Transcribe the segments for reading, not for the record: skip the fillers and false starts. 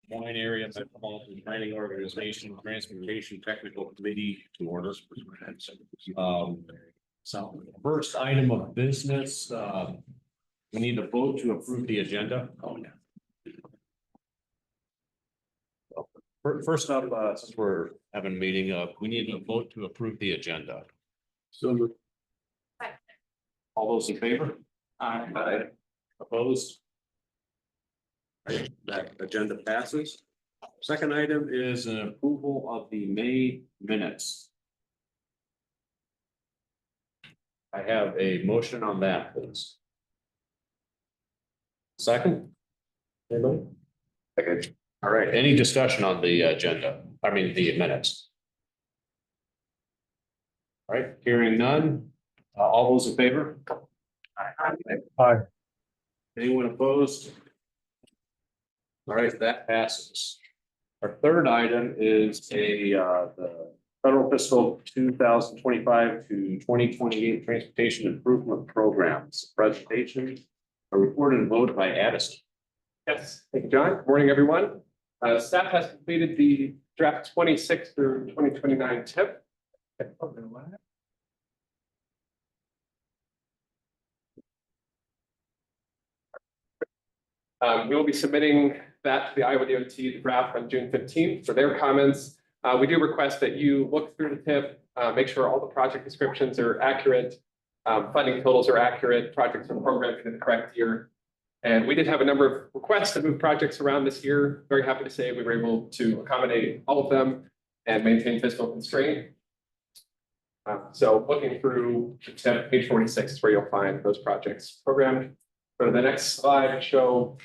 Moines Area Metropolitan Planning Organization Transportation Technical Committee to order. So first item of business, we need to vote to approve the agenda. Oh, yeah. First up, since we're having a meeting, we need to vote to approve the agenda. So all those in favor? Aye. Opposed? That agenda passes. Second item is an approval of the May minutes. I have a motion on that, please. Second? Anybody? Okay. All right, any discussion on the agenda? I mean, the minutes? All right, hearing none. All those in favor? Aye. Anyone opposed? All right, that passes. Our third item is the federal fiscal 2025 to 2028 transportation improvement programs presentation, a report and vote by Addison. Yes, thank you, John. Good morning, everyone. Staff has completed the draft 26 through 2029 TIP. We will be submitting that to the Iowa DOT, the draft on June 15th for their comments. We do request that you look through the TIP, make sure all the project descriptions are accurate, funding totals are accurate, projects are programmed in the correct year. And we did have a number of requests to move projects around this year. Very happy to say we were able to accommodate all of them and maintain fiscal constraint. So looking through the TIP, page 46 is where you'll find those projects programmed. Go to the next slide, show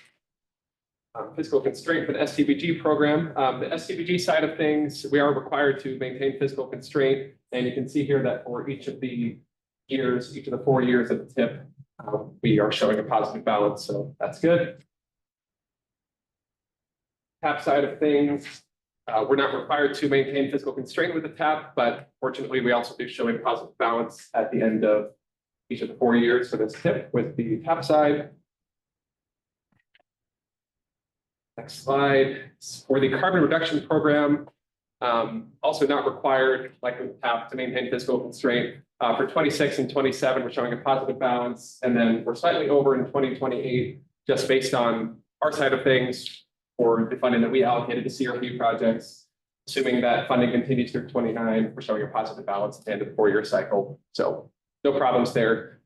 fiscal constraint for the STBG program. The STBG side of things, we are required to maintain fiscal constraint. And you can see here that for each of the years, each of the 4 years of the TIP, we are showing a positive balance, so that's good. TAP side of things, we're not required to maintain fiscal constraint with the TAP, but fortunately, we also do show a positive balance at the end of each of the 4 years for this TIP with the TAP side. Next slide. For the carbon reduction program, also not required, like with TAP, to maintain fiscal constraint. For 26 and 27, we're showing a positive balance, and then we're slightly over in 2028, just based on our side of things for the funding that we allocated to CRP projects. Assuming that funding continues through 29, we're showing a positive balance at the end of the 4-year cycle. So no problems there.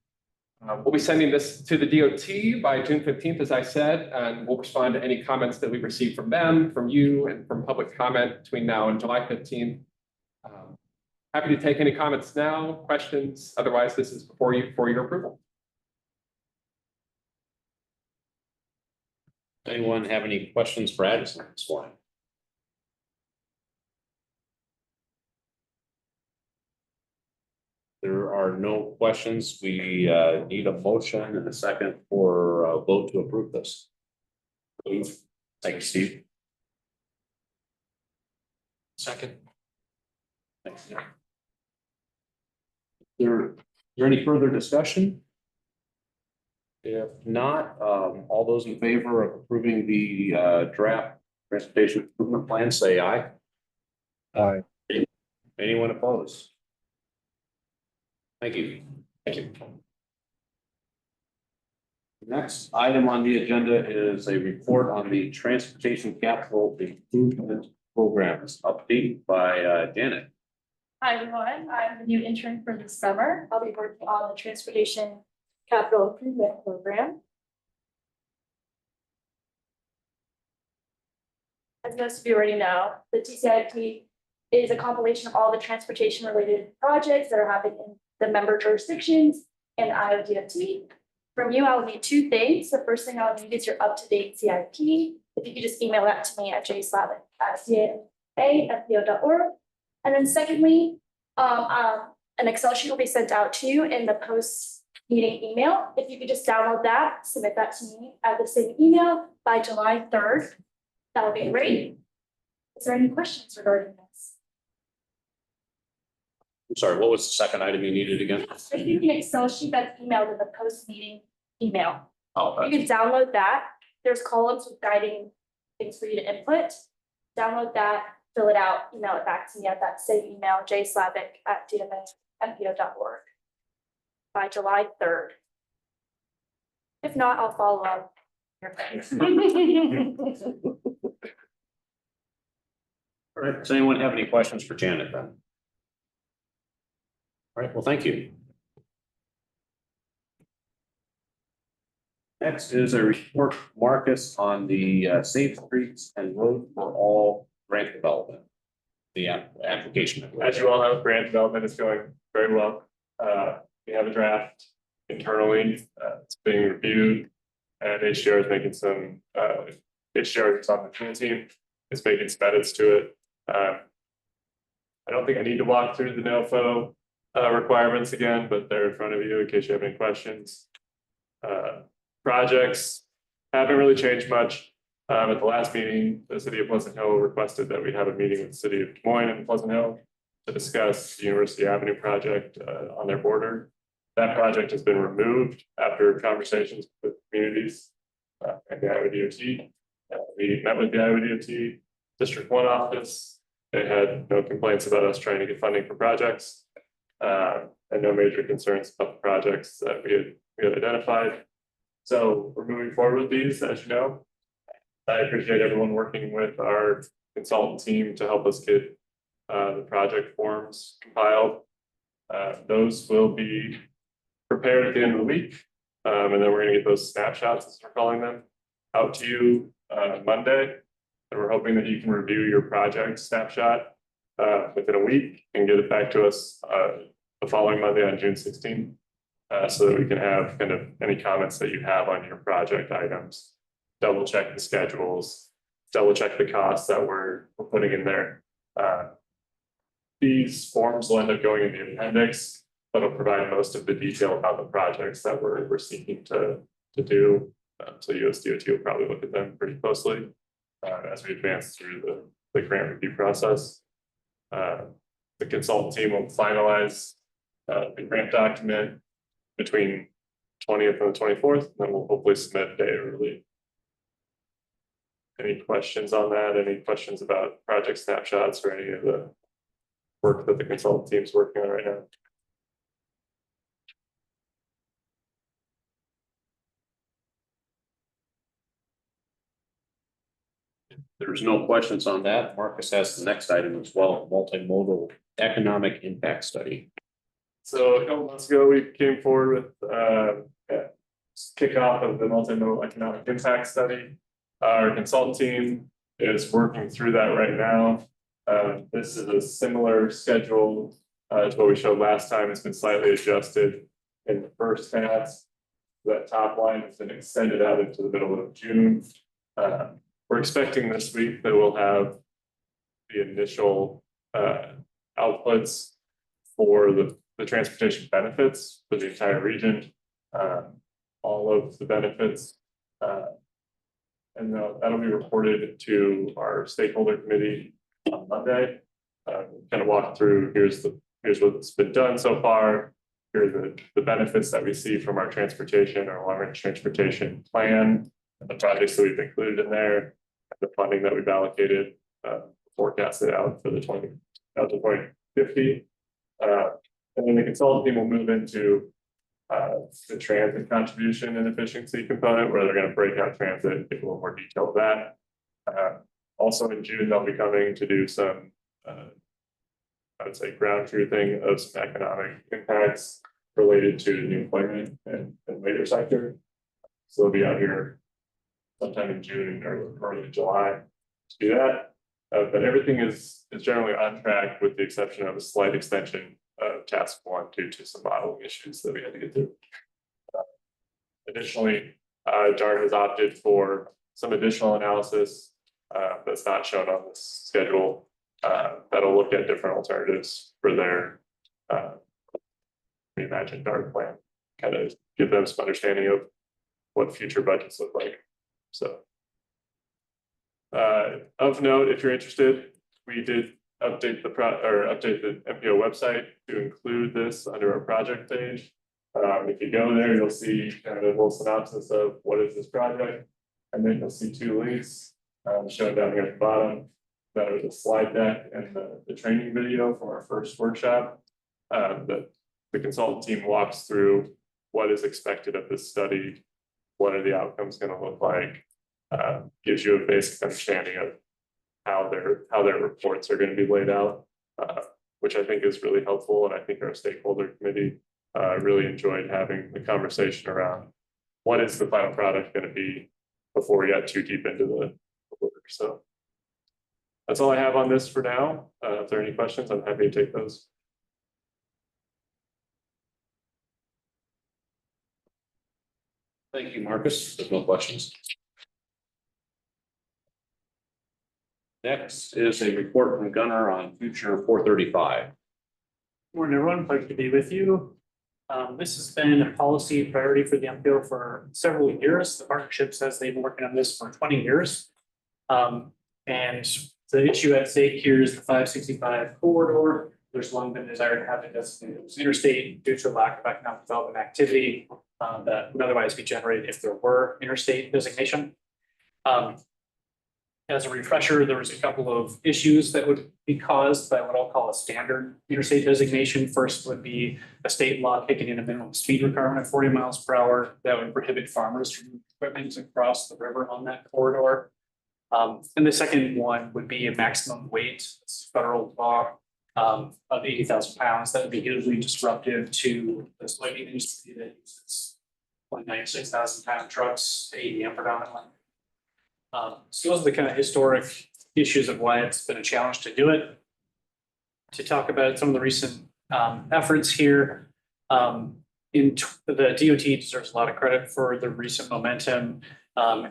We'll be sending this to the DOT by June 15th, as I said, and we'll respond to any comments that we receive from them, from you, and from public comment between now and July 15th. Happy to take any comments now, questions. Otherwise, this is before you for your approval. Anyone have any questions for Addison this morning? There are no questions. We need a motion and a second for a vote to approve this. Please. Thank you, Steve. Second. Thanks. Is there any further discussion? If not, all those in favor of approving the draft transportation improvement plan, say aye. Aye. Anyone opposed? Thank you. Thank you. Next item on the agenda is a report on the transportation capital improvement programs update by Janet. Hi, everyone. I'm the new intern for the summer. I'll be working on the Transportation Capital Improvement Program. As most of you already know, the TCIP is a compilation of all the transportation-related projects that are happening in the member jurisdictions and Iowa DOT. From you, I'll need 2 things. The first thing I'll need is your up-to-date CIP. If you could just email that to me at jslavik@caa.fpo.org. And then secondly, an Excel sheet will be sent out to you in the post-meeting email. If you could just download that, submit that to me at the same email by July 3rd, that would be great. Is there any questions regarding this? I'm sorry, what was the second item you needed again? Yes, I think an Excel sheet that's emailed in the post-meeting email. Oh, You can download that. There's columns with guiding things for you to input. Download that, fill it out, email it back to me at that same email, jslavic@dmnmpo.org by July 3rd. If not, I'll follow up. All right, does anyone have any questions for Janet then? All right, well, thank you. Next is a report from Marcus on the Safe Streets and Road for All grant development. The application. As you all know, grant development is going very well. We have a draft internally, it's being reviewed. And HDR is making some, HDR is on the full team, is making some edits to it. I don't think I need to walk through the NOFO requirements again, but they're in front of you in case you have any questions. Projects haven't really changed much. At the last meeting, the city of Pleasant Hill requested that we have a meeting with the city of Des Moines and Pleasant Hill to discuss the University Avenue project on their border. That project has been removed after conversations with communities and the Iowa DOT. We met with the Iowa DOT District 1 office. They had no complaints about us trying to get funding for projects and no major concerns about the projects that we had identified. So we're moving forward with these, as you know. I appreciate everyone working with our consultant team to help us get the project forms compiled. Those will be prepared at the end of the week. And then we're gonna get those snapshots, as we're calling them, out to you Monday. And we're hoping that you can review your project snapshot within a week and get it back to us the following Monday on June 16th. So that we can have kind of any comments that you have on your project items, double check the schedules, double check the costs that we're putting in there. These forms will end up going in the appendix, but it'll provide most of the detail about the projects that we're seeking to do. So USDOT will probably look at them pretty closely as we advance through the grant review process. The consultant team will finalize the grant document between 20th and the 24th, and then we'll hopefully submit a day early. Any questions on that? Any questions about project snapshots or any of the work that the consultant team is working on right now? There's no questions on that. Marcus has the next item as well, multimodal economic impact study. So a couple months ago, we came forward with kickoff of the multimodal economic impact study. Our consultant team is working through that right now. This is a similar schedule to what we showed last time. It's been slightly adjusted in the first pass. That top line has been extended out into the middle of June. We're expecting this week that we'll have the initial outputs for the transportation benefits for the entire region, all of the benefits. And that'll be reported to our stakeholder committee on Monday. Kind of walk through, here's what's been done so far. Here are the benefits that we see from our transportation, our long-range transportation plan, and the projects that we've included in there, and the funding that we've allocated, forecasted out for the 2050. And then the consultant team will move into the transit contribution and efficiency component, where they're going to break out transit and give a little more detail of that. Also in June, they'll be coming to do some, I would say, ground truthing of some economic impacts related to new employment and labor sector. So they'll be out here sometime in June or early July to do that. But everything is generally on track, with the exception of a slight extension of task 1 due to some modeling issues that we had to get through. Additionally, DART has opted for some additional analysis that's not shown on this schedule that'll look at different alternatives for their reimagined DART plan, kind of give them some understanding of what future budgets look like. So of note, if you're interested, we did update the MPO website to include this under our project page. If you go there, you'll see kind of a little synopsis of what is this project, and then you'll see 2 links. Shown down here at the bottom, that was a slide deck and the training video from our first workshop. The consultant team walks through what is expected of this study, what are the outcomes going to look like, gives you a basic understanding of how their reports are going to be laid out, which I think is really helpful. And I think our stakeholder committee really enjoyed having the conversation around what is the final product going to be before we got too deep into the work. So that's all I have on this for now. If there are any questions, I'm happy to take those. Thank you, Marcus. There's no questions. Next is a report from Gunnar on future 435. Morning, everyone. Pleasure to be with you. This has been a policy priority for the MPO for several years. The partnership says they've been working on this for 20 years. And the issue at stake here is the 565 corridor. There's long been desire to have it designated as interstate due to a lack of economic development activity that would otherwise be generated if there were interstate designation. As a refresher, there was a couple of issues that would be caused by what I'll call a standard interstate designation. First would be a state law kicking in a minimum speed requirement of 40 miles per hour that would prohibit farmers from moving equipment across the river on that corridor. And the second one would be a maximum weight, federal law of 80,000 pounds. That would be hugely disruptive to the soybean industry that uses 96,000 pound trucks, ADM predominantly. So those are the kind of historic issues of why it's been a challenge to do it. To talk about some of the recent efforts here, the DOT deserves a lot of credit for the recent momentum.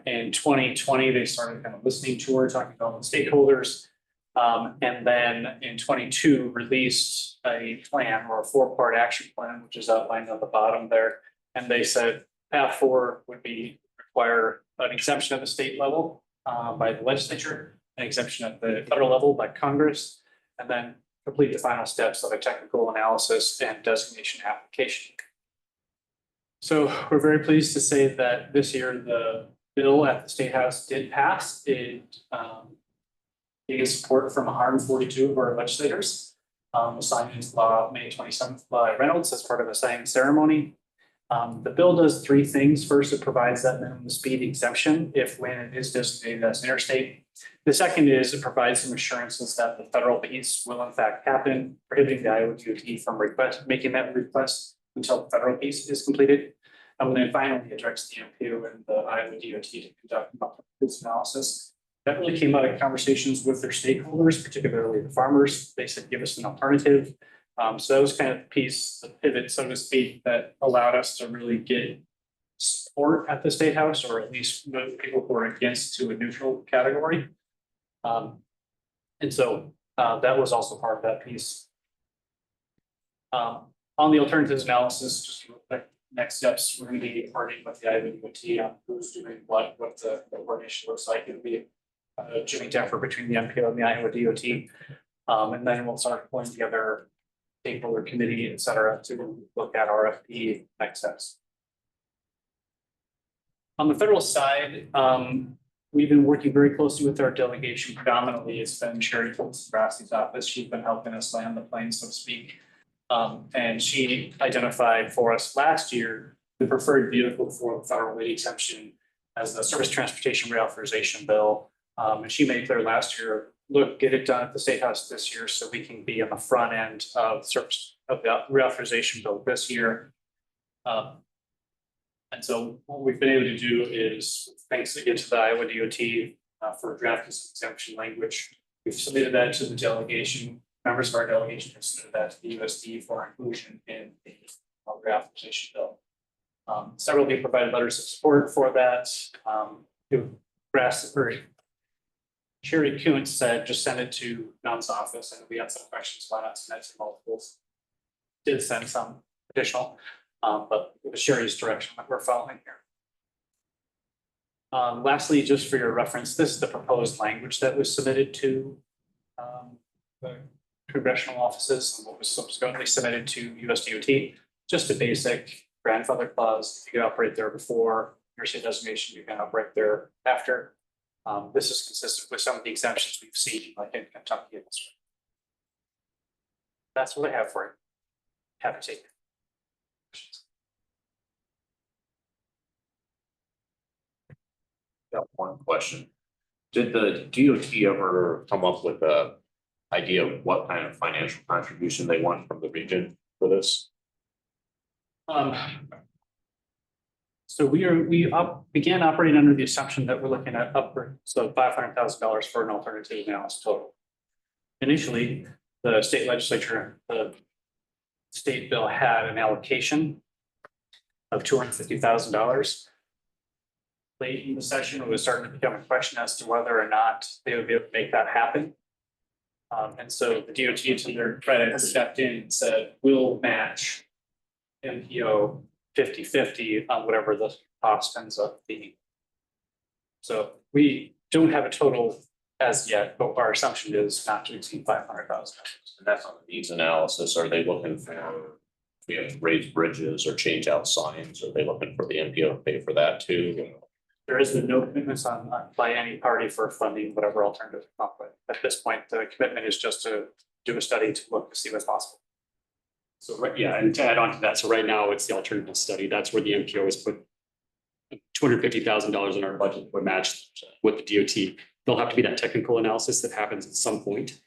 In 2020, they started kind of listening tour, talking to all the stakeholders. And then in 22 released a plan or a 4-part action plan, which is outlined on the bottom there. And they said path 4 would be require an exemption at the state level by the legislature, an exemption at the federal level by Congress, and then complete the final steps of a technical analysis and designation application. So we're very pleased to say that this year the bill at the State House did pass. It gained support from 142 of our legislators. Signed into law May 27th by Reynolds as part of a signing ceremony. The bill does 3 things. First, it provides that minimum speed exemption if when it is designated as an interstate. The second is it provides some assurances that the federal piece will in fact happen, prohibiting the Iowa DOT from making that request until the federal piece is completed. And then finally, it directs the MPO and the Iowa DOT to conduct this analysis. That really came out of conversations with their stakeholders, particularly the farmers. They said, give us an alternative. So that was kind of the piece, the pivot, so to speak, that allowed us to really get support at the State House, or at least move people who are against to a neutral category. And so that was also part of that piece. On the alternatives analysis, just the next steps, we're going to be partnering with the Iowa DOT on who's doing what the coordination looks like. It'll be a joint effort between the MPO and the Iowa DOT. And then we'll start pulling together stakeholder committee, et cetera, to look at RFP next steps. On the federal side, we've been working very closely with our delegation. Predominantly, it's been Sherry Grassley's office. She's been helping us land the plane, so to speak. And she identified for us last year the preferred vehicle for the federal weight exemption as the Surface Transportation Reauthorization Bill. And she made clear last year, look, get it done at the State House this year so we can be on the front end of the reauthorization bill this year. And so what we've been able to do is, thanks again to the Iowa DOT for drafting some exemption language, we've submitted that to the delegation. Members of our delegation have submitted that to the USD for inclusion in the reauthorization bill. Several people provided letters of support for that. Sherry Kuntz said, just send it to Nun's office, and we had some questions why not send it to multiples. Did send some additional, but it was Sherry's direction that we're following here. Lastly, just for your reference, this is the proposed language that was submitted to the congressional offices and what was subsequently submitted to USDOT. Just a basic grandfather clause. If you can operate there before interstate designation, you can operate there after. This is consistent with some of the exemptions we've seen, like in Kentucky. And Missouri. That's what I have for you. Happy to take questions. Got one question. Did the DOT ever come up with a idea of what kind of financial contribution they want from the region for this? So began operating under the assumption that we're looking at upward, so $500,000 for an alternative analysis total. Initially, the state legislature, the state bill had an allocation of $250,000. Late in the session, it was starting to become a question as to whether or not they would be able to make that happen. And so the DOT, to their credit, has stepped in and said, we'll match MPO 50/50 on whatever the cost ends up being. So we don't have a total as yet, but our assumption is not to exceed $500,000. And that's on the needs analysis. Are they looking for, we have to raise bridges or change out signs? Are they looking for the MPO to pay for that too? There is no commitments on by any party for funding whatever alternative to come up with. At this point, the commitment is just to do a study to look to see what's possible. So right, yeah, and to add on to that, so right now it's the alternative study. That's where the MPO has put $250,000 in our budget would match with the DOT. There'll have to be that technical analysis that happens at some point.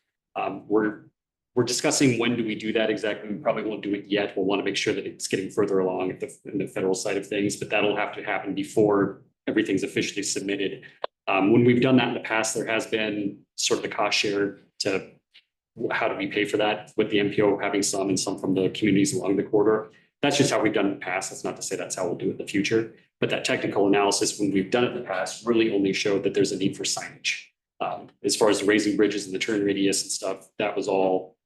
We're discussing when do we do that exactly. We probably won't do it yet. We'll want to make sure that it's getting further along at in the federal side of things, but that'll have to happen before everything's officially submitted. When we've done that in the past, there has been sort of the cost share to how do we pay for that with the MPO having some and some from the communities along the corridor. That's just how we've done it in the past. That's not to say that's how we'll do it in the future. But that technical analysis, when we've done it in the past, really only showed that there's a need for signage. As far as the raising bridges and the turn radius and stuff, that was all,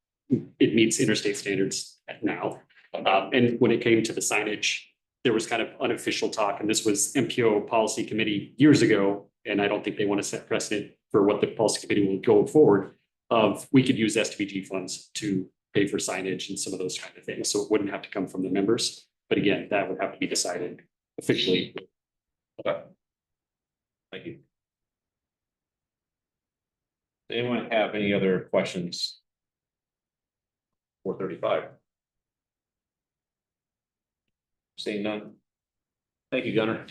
it meets interstate standards now. And when it came to the signage, there was kind of unofficial talk, and this was MPO policy committee years ago. And I don't think they want to set precedent for what the policy committee will go forward of. We could use STVG funds to pay for signage and some of those kind of things. So it wouldn't have to come from the members. But again, that would have to be decided officially. Okay. Thank you. Does anyone have any other questions? 435. Seeing none. Thank you, Gunnar.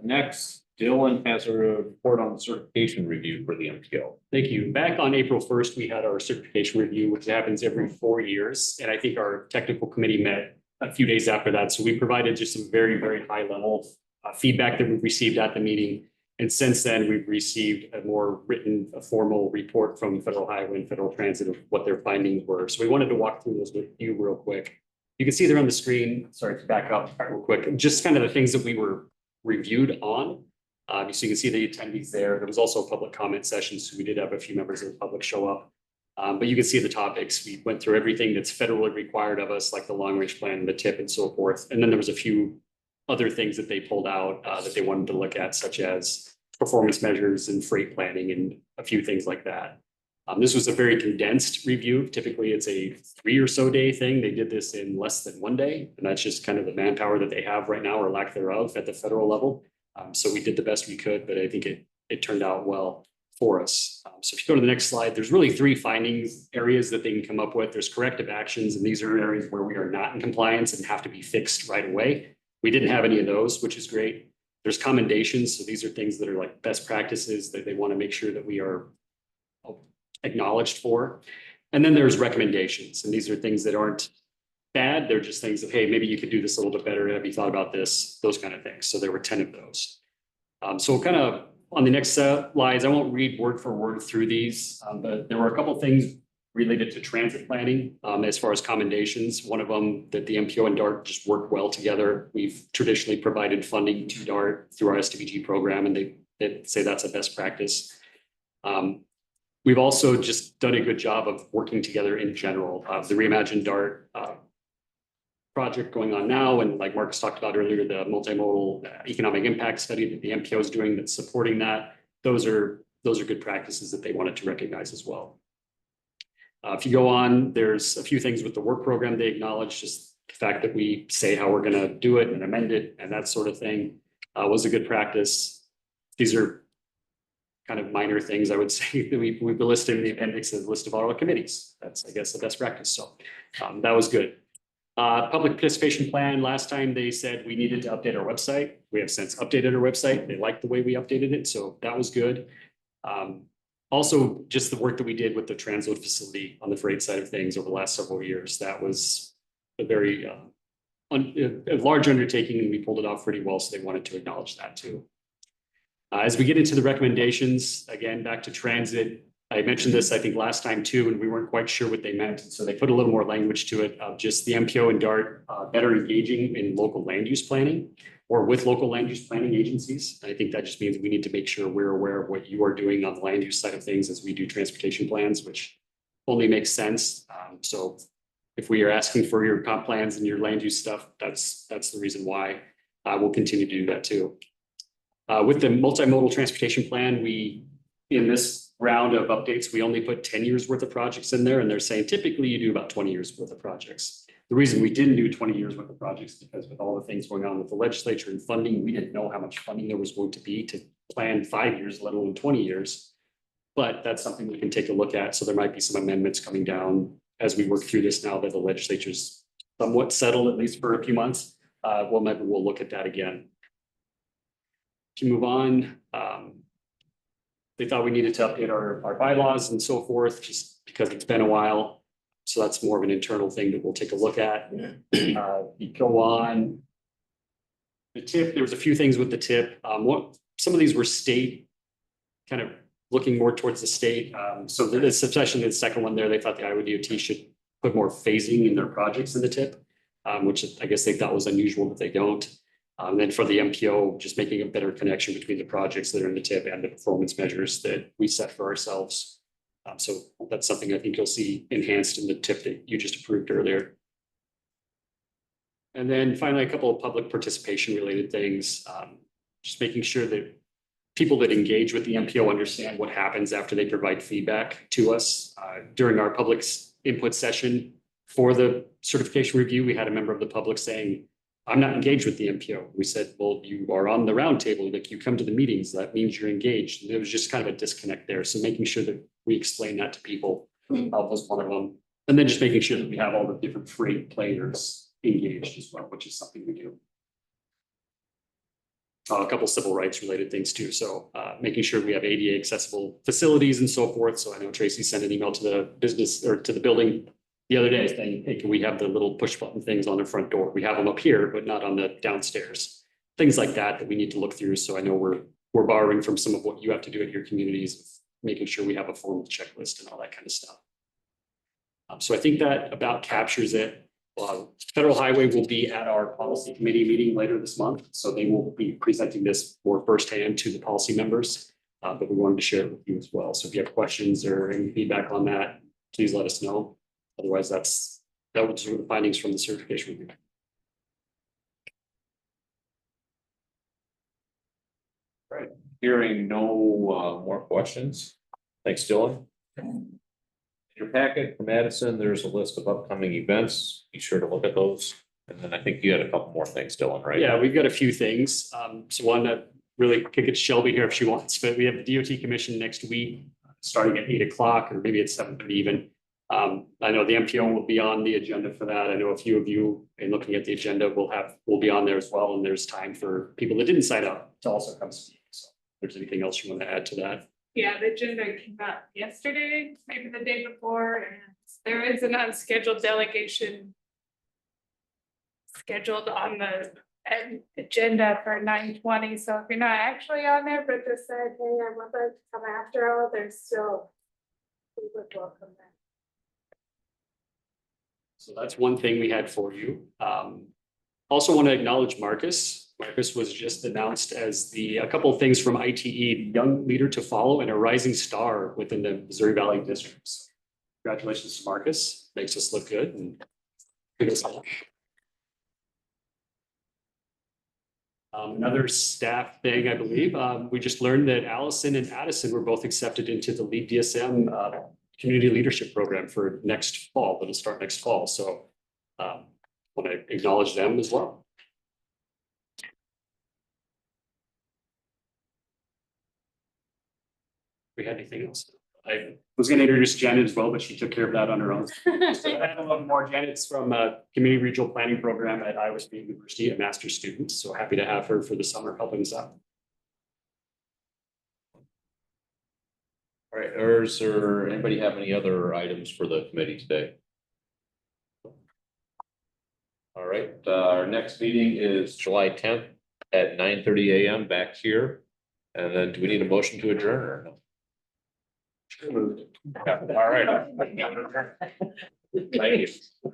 Next, Dylan has a report on the certification review for the MPO. Thank you. Back on April 1st, we had our certification review, which happens every 4 years. And I think our technical committee met a few days after that. So we provided just some very, very high level feedback that we've received at the meeting. And since then, we've received a more written, a formal report from Federal Highway and Federal Transit of what their findings were. So we wanted to walk through those with you real quick. You can see there on the screen, sorry to back up real quick, just kind of the things that we were reviewed on. So you can see the attendees there. There was also a public comment session, so we did have a few members of the public show up. But you can see the topics. We went through everything that's federally required of us, like the long range plan, the TIP and so forth. And then there was a few other things that they pulled out that they wanted to look at, such as performance measures and freight planning and a few things like that. This was a very condensed review. Typically, it's a 3 or so day thing. They did this in less than 1 day. And that's just kind of the manpower that they have right now or lack thereof at the federal level. So we did the best we could, but I think it turned out well for us. So if you go to the next slide, there's really 3 findings areas that they can come up with. There's corrective actions, and these are areas where we are not in compliance and have to be fixed right away. We didn't have any of those, which is great. There's commendations. So these are things that are like best practices that they want to make sure that we are acknowledged for. And then there's recommendations. And these are things that aren't bad. They're just things of, hey, maybe you could do this a little bit better. Have you thought about this? Those kind of things. So there were 10 of those. So kind of on the next slides, I won't read word for word through these, but there were a couple of things related to transit planning as far as commendations. One of them that the MPO and DART just work well together. We've traditionally provided funding to DART through our STVG program, and they say that's a best practice. We've also just done a good job of working together in general. The Reimagine DART project going on now, and like Marcus talked about earlier, the multimodal economic impact study that the MPO is doing that's supporting that. Those are good practices that they wanted to recognize as well. If you go on, there's a few things with the work program they acknowledge, just the fact that we say how we're going to do it and amend it and that sort of thing was a good practice. These are kind of minor things, I would say, that we've listed in the appendix as a list of all our committees. That's, I guess, the best practice. So that was good. Public participation plan, last time they said we needed to update our website. We have since updated our website. They liked the way we updated it, so that was good. Also, just the work that we did with the transload facility on the freight side of things over the last several years, that was a very a large undertaking, and we pulled it off pretty well, so they wanted to acknowledge that too. As we get into the recommendations, again, back to transit, I mentioned this, I think, last time too, and we weren't quite sure what they meant. So they put a little more language to it of just the MPO and DART better engaging in local land use planning or with local land use planning agencies. And I think that just means we need to make sure we're aware of what you are doing on the land use side of things as we do transportation plans, which only makes sense. So if we are asking for your comp plans and your land use stuff, that's the reason why. We'll continue to do that too. With the multimodal transportation plan, in this round of updates, we only put 10 years worth of projects in there, and they're saying typically you do about 20 years worth of projects. The reason we didn't do 20 years worth of projects is because with all the things going on with the legislature and funding, we didn't know how much funding there was going to be to plan 5 years, let alone 20 years. But that's something we can take a look at. So there might be some amendments coming down as we work through this now that the legislature's somewhat settled, at least for a few months. Maybe we'll look at that again. To move on, they thought we needed to update our bylaws and so forth, just because it's been a while. So that's more of an internal thing that we'll take a look at. We go on. The tip, there was a few things with the tip. Some of these were state, kind of looking more towards the state. So this especially the second one there, they thought the Iowa DOT should put more phasing in their projects in the tip, which I guess they thought was unusual that they don't. Then for the MPO, just making a better connection between the projects that are in the tip and the performance measures that we set for ourselves. So that's something I think you'll see enhanced in the tip that you just approved earlier. And then finally, a couple of public participation related things, just making sure that people that engage with the MPO understand what happens after they provide feedback to us. During our public input session for the certification review, we had a member of the public saying, I'm not engaged with the MPO. We said, well, you are on the roundtable, like you come to the meetings, that means you're engaged. And there was just kind of a disconnect there. So making sure that we explain that to people was one of them. And then just making sure that we have all the different freight players engaged as well, which is something we do. A couple civil rights related things too. So making sure we have ADA accessible facilities and so forth. So I know Tracy sent an email to the business or to the building the other day saying, hey, can we have the little push button things on the front door? We have them up here, but not on the downstairs. Things like that we need to look through. So I know we're borrowing from some of what you have to do at your communities, making sure we have a formal checklist and all that kind of stuff. So I think that about captures it. Federal Highway will be at our policy committee meeting later this month. So they will be presenting this more firsthand to the policy members, but we wanted to share it with you as well. So if you have questions or any feedback on that, please let us know. Otherwise, that was the findings from the certification review. Right. Hearing no more questions. Thanks, Dylan. In your packet from Madison, there's a list of upcoming events. Be sure to look at those. And then I think you had a couple more things, Dylan, right? Yeah, we've got a few things. So one that really could get Shelby here if she wants, but we have the DOT Commission next week, starting at 8 o'clock or maybe at 7:30 even. I know the MPO will be on the agenda for that. I know a few of you, in looking at the agenda, will be on there as well. And there's time for people that didn't sign up to also come speak. So if there's anything else you want to add to that? Yeah, the agenda came out yesterday, maybe the day before, and there is an unscheduled delegation scheduled on the agenda for 9:20. So if you're not actually on there, but just said, hey, I would like to come after all, there's still, we would welcome that. So that's one thing we had for you. Also want to acknowledge Marcus. Marcus was just announced as a couple of things from ITE, the young leader to follow and a rising star within the Missouri Valley districts. Congratulations to Marcus. Makes us look good. And another staff thing, I believe, we just learned that Allison and Addison were both accepted into the LEAD DSM community leadership program for next fall, that'll start next fall. So want to acknowledge them as well. we had anything else. I was gonna introduce Janet as well, but she took care of that on her own. So I have a little more. Janet's from a community regional planning program at Iowa State University, a master's student. So happy to have her for the summer helping us out. All right, or is there anybody have any other items for the committee today? All right, our next meeting is July 10th at 9:30 a.m. back here. And then do we need a motion to adjourn or no? Yeah, all right. Thank you.